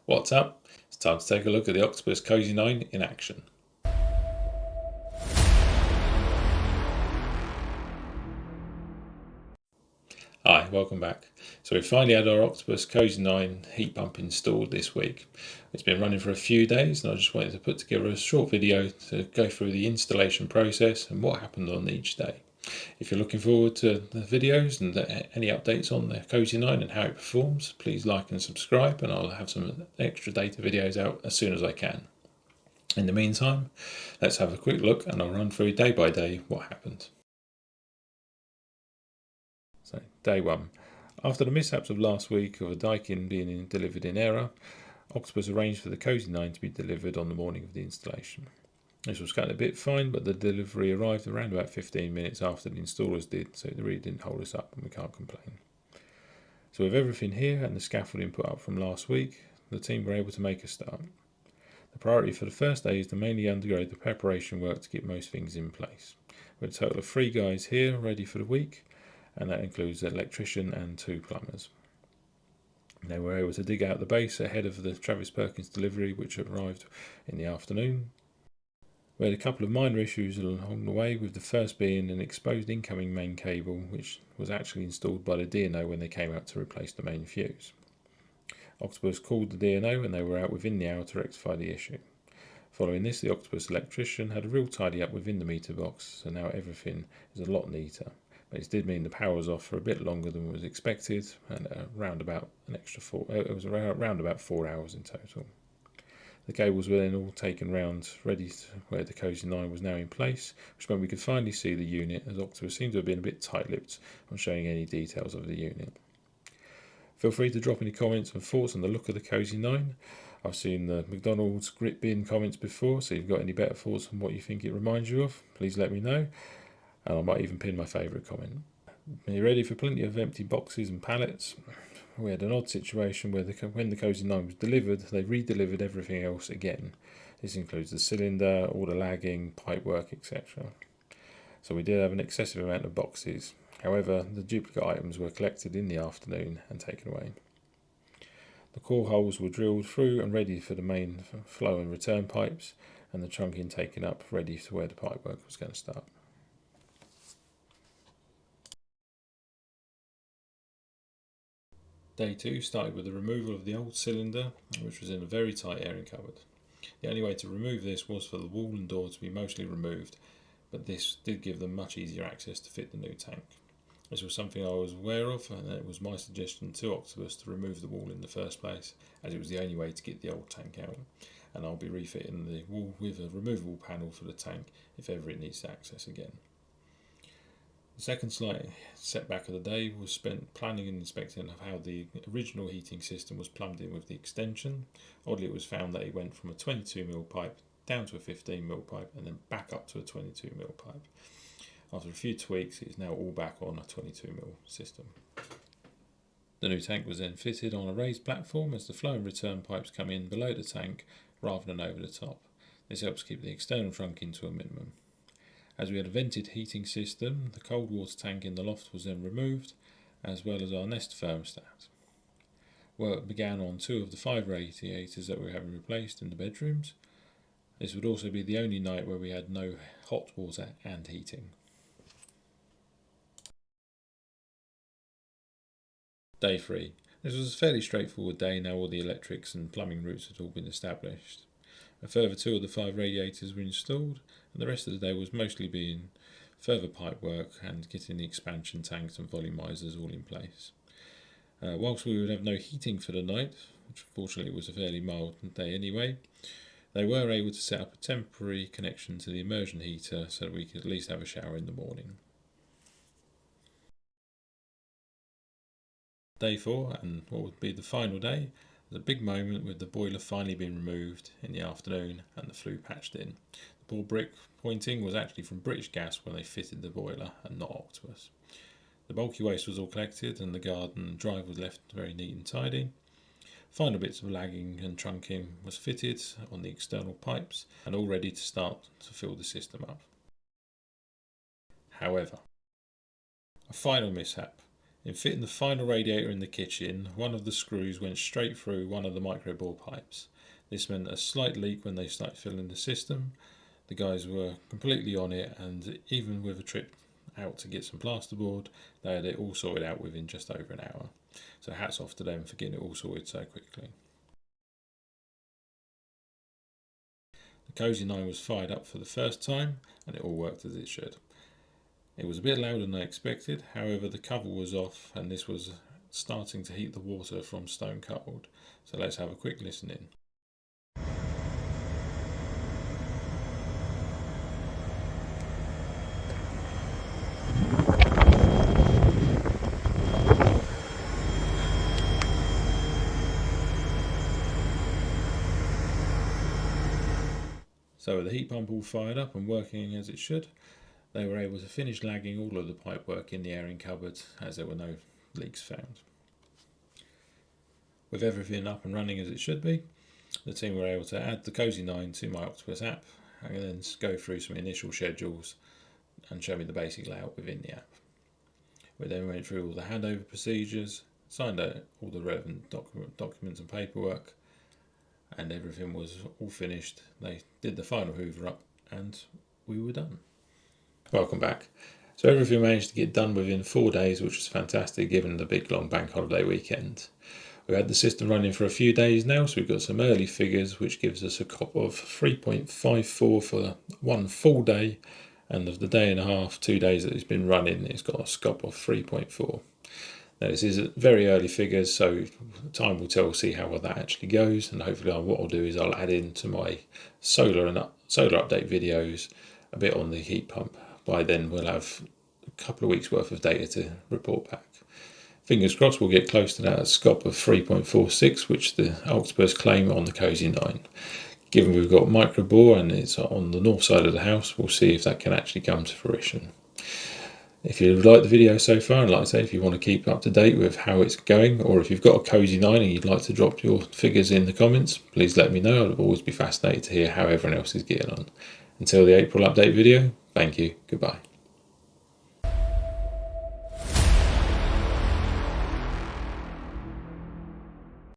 What's up? It's time to take a look at the Octopus Cosy 9 in action. Hi, welcome back. So we finally had our Octopus Cosy 9 heat pump installed this week. It's been running for a few days and I just wanted to put together a short video to go through the installation process and what happened on each day. If you're looking forward to the videos and any updates on the Cosy 9 and how it performs, please like and subscribe, and I'll have some extra data videos out as soon as I can. In the meantime, let's have a quick look and I'll run through day by day what happened. So, day 1. After the mishaps of last week of a Daikin being delivered in error, Octopus arranged for the Cosy 9 to be delivered on the morning of the installation. This was going a bit fine, but the delivery arrived around about 15 minutes after the installers did, so it really didn't hold us up and we can't complain. So with everything here and the scaffolding put up from last week, the team were able to make a start. The priority for the first day is to mainly undergo the preparation work to get most things in place. We have a total of 3 guys here ready for the week, and that includes an electrician and 2 plumbers. They were able to dig out the base ahead of the Travis Perkins delivery, which arrived in the afternoon. We had a couple of minor issues along the way, with the first being an exposed incoming main cable, which was actually installed by the DNO when they came out to replace the main fuse. Octopus called the DNO and they were out within the hour to rectify the issue. Following this, the Octopus electrician had a real tidy up within the meter box, so now everything is a lot neater. But it did mean the power was off for a bit longer than was expected, and around about 4 hours in total. The cables were then all taken round, ready to where the Cosy 9 was now in place, which meant we could finally see the unit, as Octopus seemed to have been a bit tight-lipped on showing any details of the unit. Feel free to drop any comments and thoughts on the look of the Cosy 9. I've seen the McDonald's grit bin comments before, so if you've got any better thoughts on what you think it reminds you of, please let me know, and I might even pin my favourite comment. Are you ready for plenty of empty boxes and pallets? We had an odd situation where when the Cosy 9 was delivered, they re-delivered everything else again. This includes the cylinder, all the lagging, pipework, etc. So we did have an excessive amount of boxes. However, the duplicate items were collected in the afternoon and taken away. The core holes were drilled through and ready for the main flow and return pipes, and the trunking taken up ready to where the pipework was going to start. Day 2 started with the removal of the old cylinder, which was in a very tight airing cupboard. The only way to remove this was for the wall and door to be mostly removed, but this did give them much easier access to fit the new tank. This was something I was aware of, and it was my suggestion to Octopus to remove the wall in the first place, as it was the only way to get the old tank out, and I'll be refitting the wall with a removable panel for the tank if ever it needs access again. The second slight setback of the day was spent planning and inspecting of how the original heating system was plumbed in with the extension. Oddly, it was found that it went from a 22mm pipe down to a 15mm pipe and then back up to a 22mm pipe. After a few tweaks, it is now all back on a 22mm system. The new tank was then fitted on a raised platform as the flow and return pipes come in below the tank rather than over the top. This helps keep the external trunking to a minimum. As we had a vented heating system, the cold water tank in the loft was then removed, as well as our Nest thermostat. Work began on 2 of the 5 radiators that we were having replaced in the bedrooms. This would also be the only night where we had no hot water and heating. Day 3. This was a fairly straightforward day now all the electrics and plumbing routes had all been established. A further 2 of the 5 radiators were installed, and the rest of the day was mostly being further pipe work and getting the expansion tanks and volumizers all in place. Whilst we would have no heating for the night, which fortunately was a fairly mild day anyway, they were able to set up a temporary connection to the immersion heater so that we could at least have a shower in the morning. Day 4, and what would be the final day, was a big moment with the boiler finally being removed in the afternoon and the flue patched in. The ball brick pointing was actually from British Gas when they fitted the boiler and not Octopus. The bulky waste was all collected and the garden drive was left very neat and tidy. Final bits of lagging and trunking was fitted on the external pipes and all ready to start to fill the system up. However, a final mishap. In fitting the final radiator in the kitchen, one of the screws went straight through one of the microbore pipes. This meant a slight leak when they started filling the system. The guys were completely on it, and even with a trip out to get some plasterboard, they had it all sorted out within just over an hour. So hats off to them for getting it all sorted so quickly. The Cosy 9 was fired up for the first time, and it all worked as it should. It was a bit louder than I expected, however the cover was off and this was starting to heat the water from stone cold. So let's have a quick listen in. So with the heat pump all fired up and working as it should, they were able to finish lagging all of the pipework in the airing cupboard as there were no leaks found. With everything up and running as it should be, the team were able to add the Cosy 9 to my Octopus app and then go through some initial schedules and show me the basic layout within the app. We then went through all the handover procedures, signed out all the relevant documents and paperwork, and everything was all finished. They did the final hoover up and we were done. Welcome back. So everything managed to get done within 4 days, which was fantastic given the big long bank holiday weekend. We had the system running for a few days now, so we've got some early figures which gives us a COP of 3.54 for 1 full day, and of the day and a half, 2 days that it's been running, it's got a SCOP of 3.4. Now this is very early figures, so time will tell, see how well that actually goes, and hopefully what I'll do is I'll add into my solar update videos a bit on the heat pump. By then we'll have a couple of weeks worth of data to report back. Fingers crossed we'll get close to that SCOP of 3.46, which the Octopus claim on the Cosy 9. Given we've got microbore and it's on the north side of the house, we'll see if that can actually come to fruition. If you've liked the video so far, and like I say, if you want to keep up to date with how it's going, or if you've got a Cosy 9 and you'd like to drop your figures in the comments, please let me know. I'd always be fascinated to hear how everyone else is getting on. Until the April update video, thank you, goodbye.